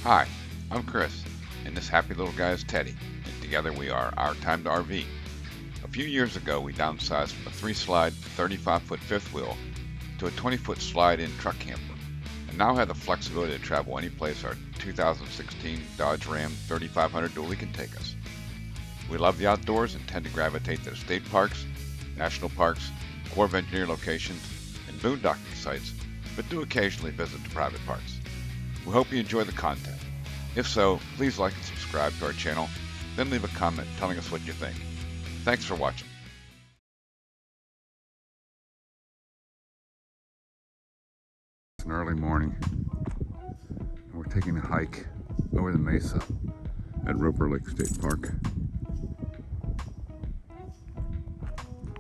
Hi, I'm Chris, and this happy little guy is Teddy, and together we are Our Time to RV. A few years ago, we downsized from a 3-slide, 35-foot fifth wheel to a 20-foot slide-in truck camper, and now have the flexibility to travel any place our 2016 Dodge Ram 3500 dually can take us. We love the outdoors and tend to gravitate to the state parks, national parks, Corps of Engineer locations, and boondocking sites, but do occasionally visit the private parks. We hope you enjoy the content. If so, please like and subscribe to our channel, then leave a comment telling us what you think. Thanks for watching. It's an early morning, and we're taking a hike over the mesa at Roper Lake State Park.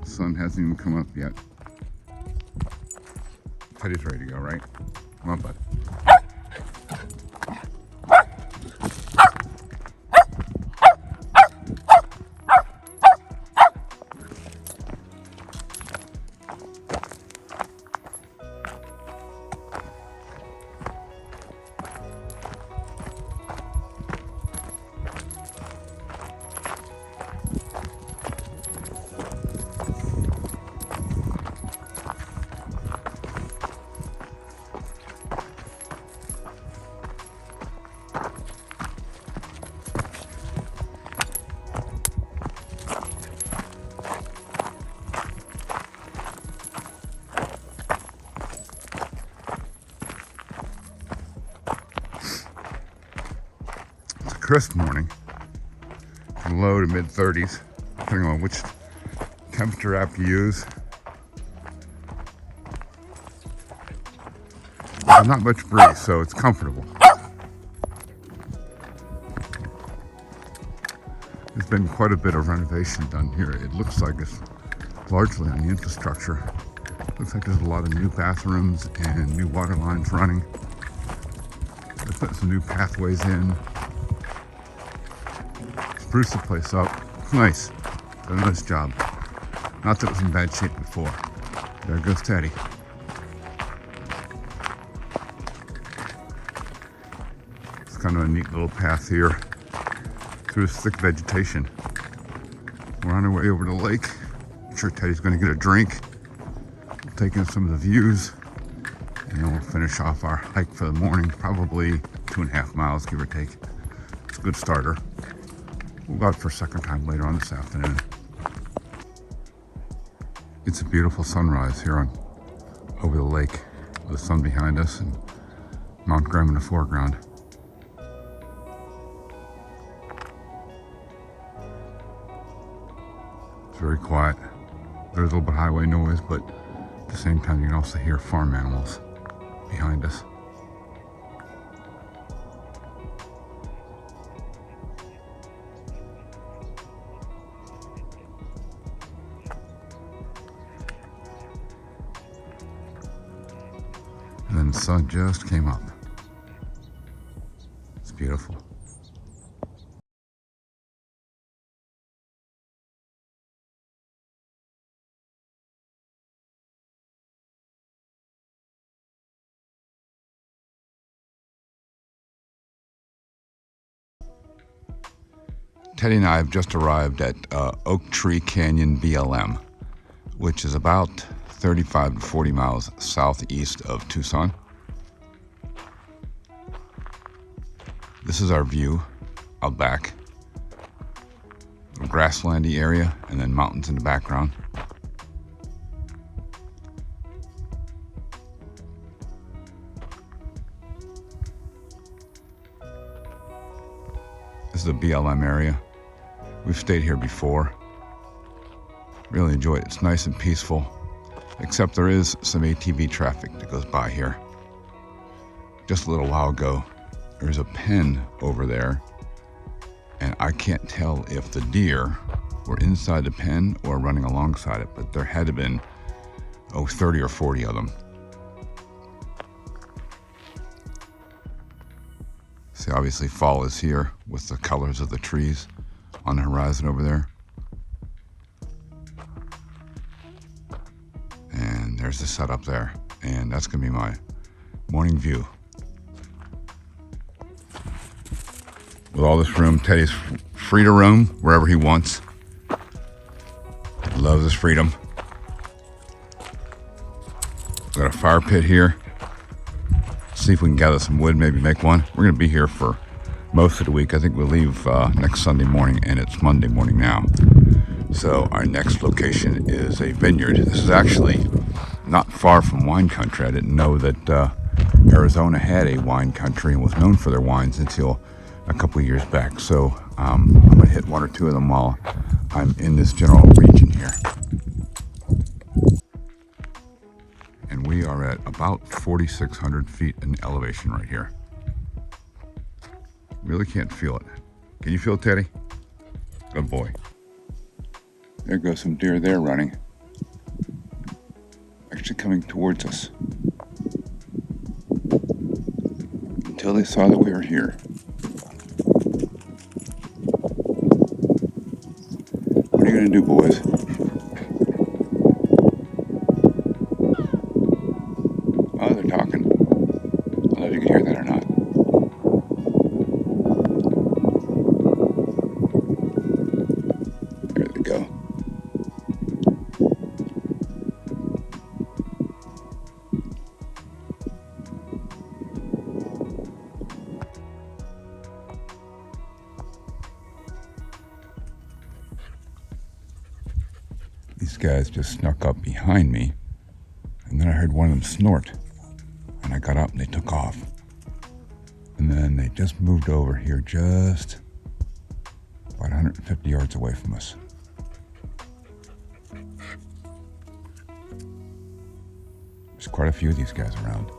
The sun hasn't even come up yet. Teddy's ready to go, right? Come on, bud. Crisp morning, low to mid 30s, depending on which temperature app you use. There's not much breeze, so it's comfortable. There's been quite a bit of renovation done here. It looks like it's largely on the infrastructure. Looks like there's a lot of new bathrooms and new water lines running. They put some new pathways in. Spruce the place up. It's nice. Done a nice job. Not that it was in bad shape before. There goes Teddy. It's kind of a neat little path here through this thick vegetation. We're on our way over to the lake. I'm sure Teddy's going to get a drink. We'll take in some of the views, and then we'll finish off our hike for the morning. Probably 2.5 miles, give or take. It's a good starter. We'll go out for a second time later on this afternoon. It's a beautiful sunrise here over the lake with the sun behind us and Mount Graham in the foreground. It's very quiet. There's a little bit of highway noise, but at the same time you can also hear farm animals behind us. And then the sun just came up. It's beautiful. Teddy and I have just arrived at Oak Tree Canyon BLM, which is about 35 to 40 miles southeast of Tucson. This is our view out back. A grasslandy area and then mountains in the background. This is the BLM area. We've stayed here before. Really enjoy it. It's nice and peaceful. Except there is some ATV traffic that goes by here. Just a little while ago, there's a pen over there, and I can't tell if the deer were inside the pen or running alongside it, but there had to have been, 30 or 40 of them. See, obviously fall is here with the colors of the trees on the horizon over there. And there's the setup there, and that's gonna be my morning view. with all this room. Teddy's free to roam wherever he wants. He loves his freedom. Got a fire pit here. See if we can gather some wood, maybe make one. We're gonna be here for most of the week. I think we'll leave next Sunday morning, and it's Monday morning now. So our next location is a vineyard. This is actually not far from wine country. I didn't know that Arizona had a wine country and was known for their wines until a couple years back. So I'm gonna hit one or two of them while I'm in this general region here. And we are at about 4,600 feet in elevation right here. Really can't feel it. Can you feel it, Teddy? Good boy. There goes some deer there running. Actually coming towards us. Until they saw that we were here. What are you gonna do, boys? Oh, they're talking. I don't know if you can hear that or not. There they go. These guys just snuck up behind me, and then I heard one of them snort, and I got up and they took off. And then they just moved over here just about 150 yards away from us. There's quite a few of these guys around.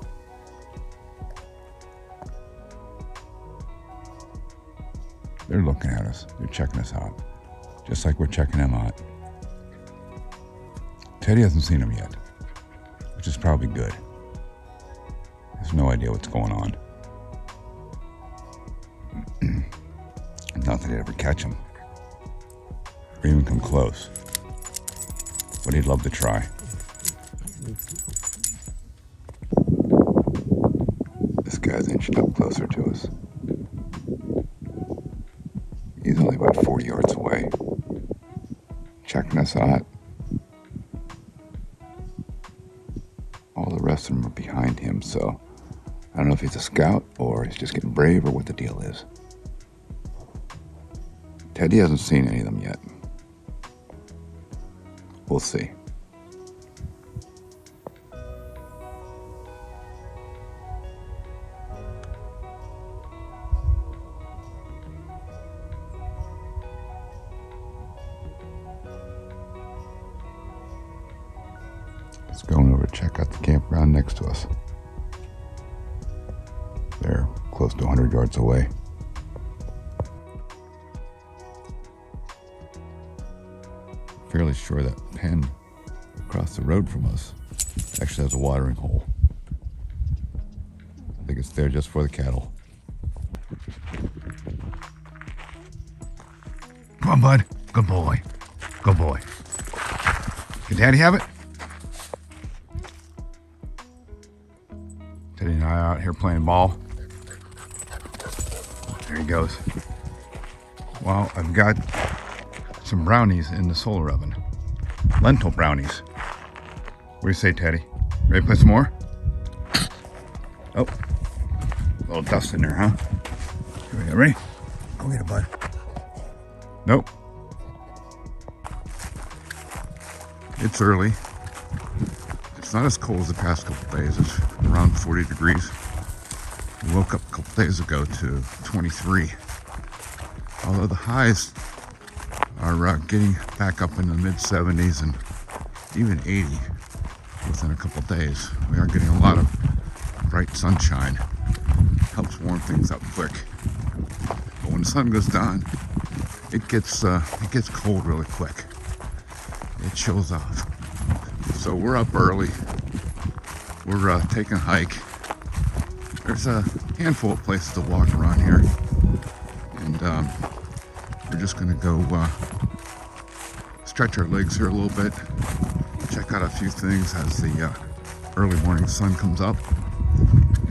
They're looking at us. They're checking us out, just like we're checking them out. Teddy hasn't seen them yet, which is probably good. He has no idea what's going on. Not that he'd ever catch him, or even come close, but he'd love to try. This guy's inched up closer to us. He's only about 40 yards away, checking us out. All the rest of them are behind him, so I don't know if he's a scout or he's just getting brave or what the deal is. Teddy hasn't seen any of them yet. We'll see. Let's go over to check out the campground next to us. They're close to 100 yards away. Fairly sure that pen across the road from us actually has a watering hole. I think it's there just for the cattle. Come on, bud. Good boy. Good boy. Can Daddy have it? Teddy and I are out here playing ball. There he goes. Well, I've got some brownies in the solar oven. Lentil brownies. What do you say, Teddy? Ready to play some more? Oh, a little dust in there, huh? Here we go. Ready? Go get it, bud. Nope. It's early. It's not as cold as the past couple days. It's around 40 degrees. We woke up a couple days ago to 23. Although the highs are getting back up in the mid 70s and even 80 within a couple days. We are getting a lot of bright sunshine. Helps warm things up quick. But when the sun goes down, it gets cold really quick. It chills off. So we're up early. We're taking a hike. There's a handful of places to walk around here, and we're just gonna go stretch our legs here a little bit, check out a few things as the early morning sun comes up,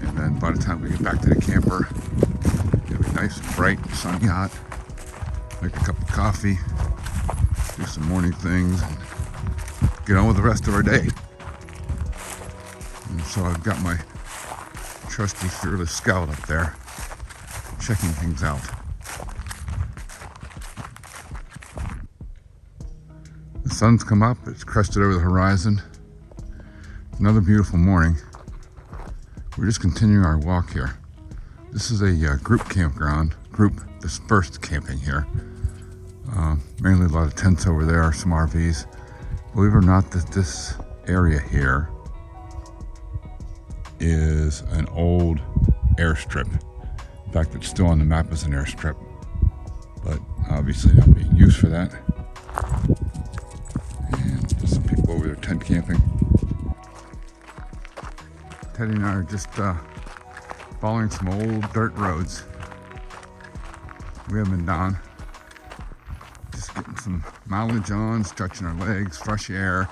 and then by the time we get back to the camper, it'll be nice, bright, sunny out. Make a cup of coffee, do some morning things, and get on with the rest of our day. And so I've got my trusty Fearless Scout up there, checking things out. The sun's come up, it's crested over the horizon. Another beautiful morning. We're just continuing our walk here. This is a group campground, group dispersed camping here. Mainly a lot of tents over there, some RVs. Believe it or not, this area here is an old airstrip. In fact, it's still on the map as an airstrip, but obviously not being used for that. And there's some people over there tent camping. Teddy and I are just following some old dirt roads. We haven't been down. Just getting some mileage on, stretching our legs, fresh air,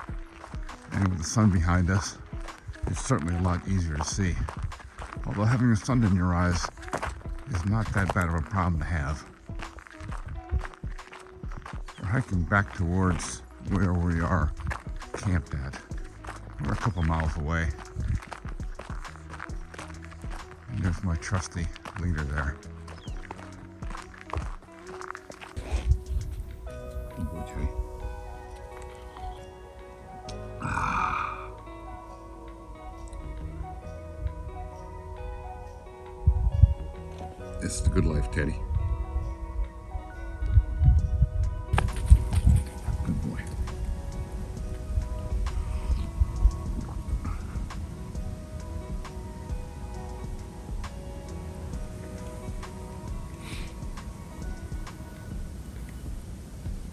and with the sun behind us, it's certainly a lot easier to see. Although having the sun in your eyes is not that bad of a problem to have. We're hiking back towards where we are camped at. We're a couple miles away. And there's my trusty leader there. Good boy, Teddy. It's the good life, Teddy. Good boy.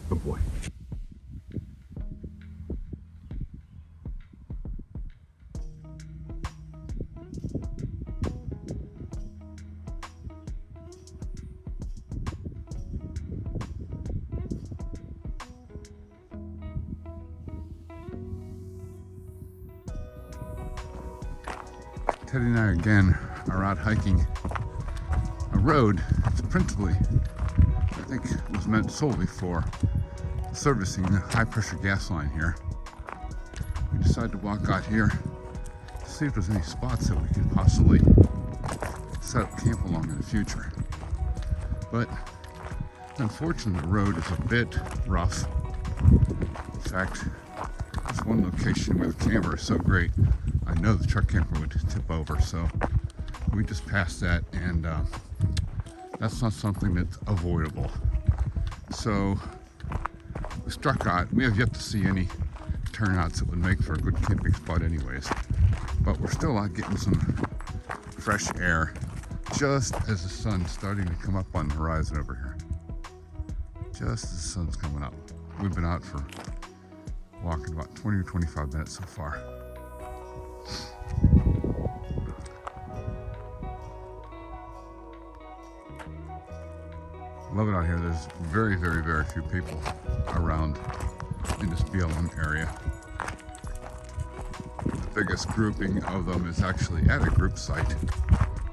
Good boy. Teddy and I again are out hiking a road that's principally, I think, was meant solely for servicing the high pressure gas line here. We decided to walk out here to see if there's any spots that we could possibly set up camp along in the future. But unfortunately the road is a bit rough. In fact, there's one location where the camber is so great, I know the truck camper would tip over, so we just passed that, and that's not something that's avoidable. So we struck out. We have yet to see any turnouts that would make for a good camping spot anyways, but we're still out getting some fresh air just as the sun's starting to come up on the horizon over here. Just as the sun's coming up. We've been out for walking about 20 or 25 minutes so far. Love it out here. There's very, very, very few people around in this BLM area. The biggest grouping of them is actually at a group site,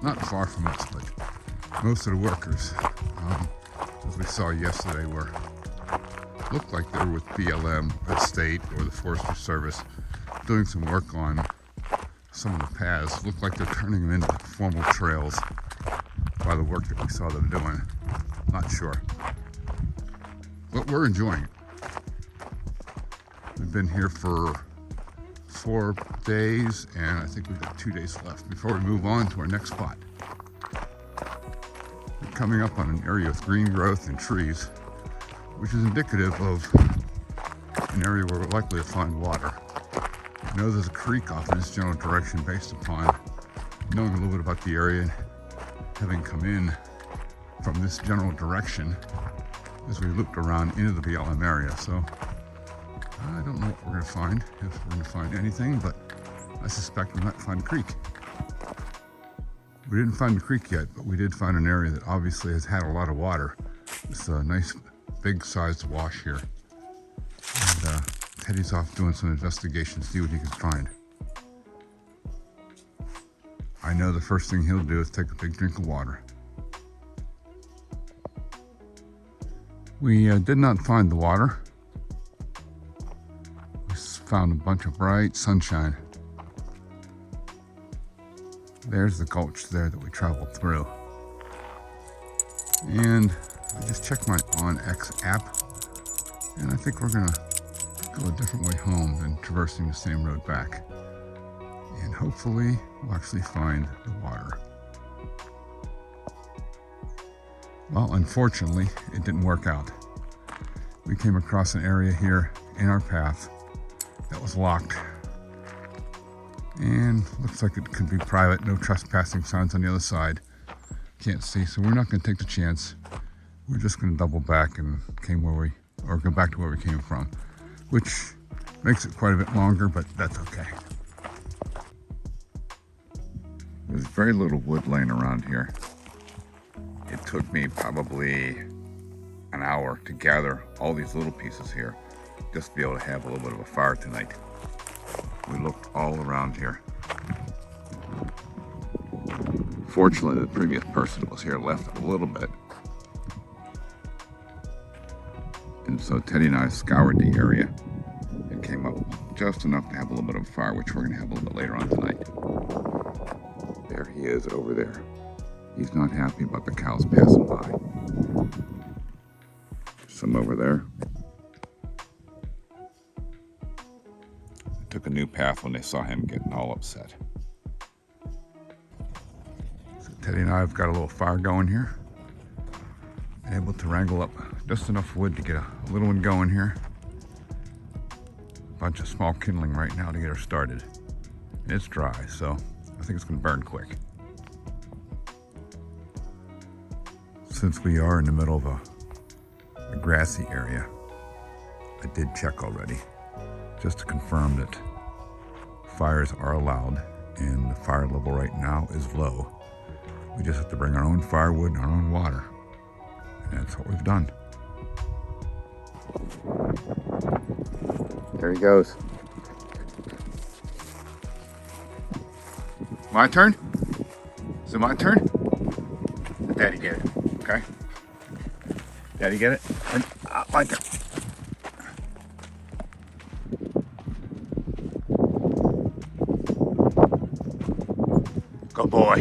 not far from us, but most of the workers, as we saw yesterday, looked like they were with BLM, the state, or the Forestry Service, doing some work on some of the paths. Looked like they're turning them into formal trails by the work that we saw them doing. Not sure, but we're enjoying it. We've been here for 4 days, and I think we've got 2 days left before we move on to our next spot. We're coming up on an area with green growth and trees, which is indicative of an area where we're likely to find water. I know there's a creek off in this general direction based upon knowing a little bit about the area and having come in from this general direction as we looped around into the BLM area. So I don't know what we're going to find, if we're going to find anything, but I suspect we might find a creek. We didn't find the creek yet, but we did find an area that obviously has had a lot of water. It's a nice big sized wash here. And Teddy's off doing some investigation to see what he can find. I know the first thing he'll do is take a big drink of water. We did not find the water. We found a bunch of bright sunshine. There's the gulch there that we traveled through. And I just checked my OnX app, and I think we're gonna go a different way home than traversing the same road back. And hopefully we'll actually find the water. Well, unfortunately, it didn't work out. We came across an area here in our path that was locked. And looks like it could be private, no trespassing signs on the other side. Can't see, so we're not gonna take the chance. We're just gonna double back and go back to where we came from, which makes it quite a bit longer, but that's okay. There's very little wood laying around here. It took me probably an hour to gather all these little pieces here just to be able to have a little bit of a fire tonight. We looked all around here. Fortunately, the previous person that was here left a little bit. And so Teddy and I scoured the area and came up just enough to have a little bit of a fire, which we're gonna have a little bit later on tonight. There he is over there. He's not happy about the cows passing by. Some over there. They took a new path when they saw him getting all upset. So Teddy and I have got a little fire going here. Able to wrangle up just enough wood to get a little one going here. A bunch of small kindling right now to get her started. And it's dry, so I think it's gonna burn quick. Since we are in the middle of a grassy area, I did check already just to confirm that fires are allowed, and the fire level right now is low. We just have to bring our own firewood and our own water, and that's what we've done. There he goes. My turn? Is it my turn? Let Daddy get it, okay? Daddy get it? My turn. Good boy.